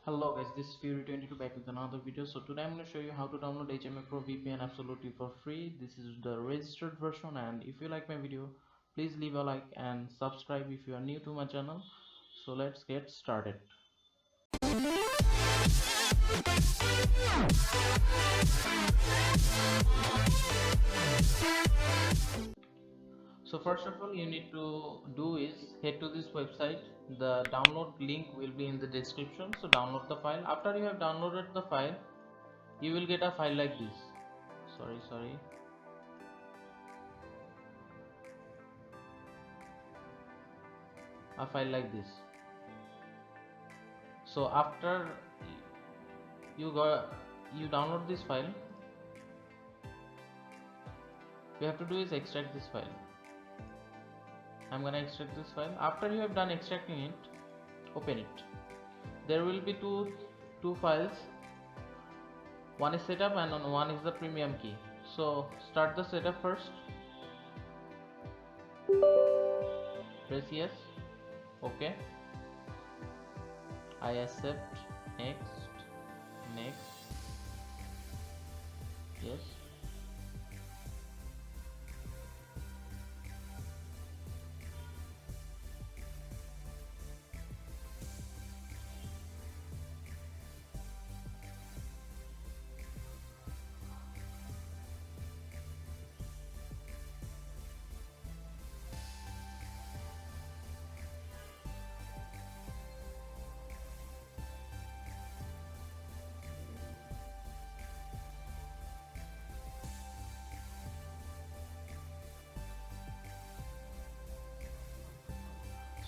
Hello guys, this is Fury22 back with another video. So today I'm going to show you how to download HMI Pro VPN absolutely for free. This is the registered version, and if you like my video, please leave a like and subscribe if you are new to my channel. So let's get started. So first of all, you need to do is head to this website. The download link will be in the description. So download the file. After you have downloaded the file, you will get a file like this. Sorry. A file like this. So after you download this file, you have to do is extract this file. I'm gonna extract this file. After you have done extracting it, open it. There will be two files. One is setup and one is the premium key. So start the setup first. Press yes. Okay. I accept. Next. Yes.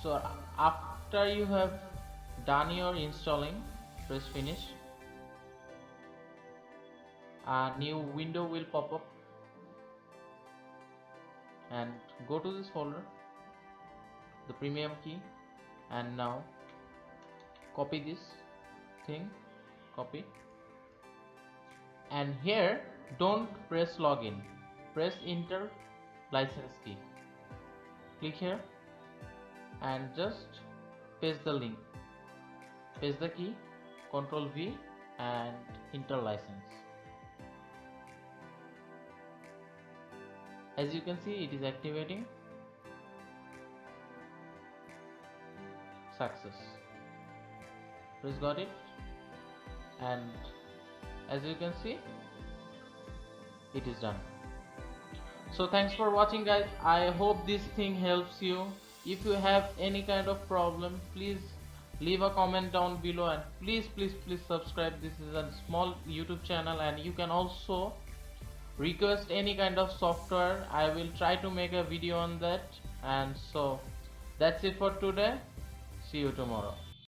So after you have done your installing, press finish. A new window will pop up, and go to this folder, the premium key, and now copy this thing, copy, and here don't press login, press enter license key, click here and just paste the link, paste the key, Ctrl V and enter license. As you can see, it is activating. Success. Press got it, and as you can see, it is done. So thanks for watching guys. I hope this thing helps you. If you have any kind of problem, please leave a comment down below, and please subscribe. This is a small YouTube channel, and you can also request any kind of software. I will try to make a video on that. And so that's it for today. See you tomorrow.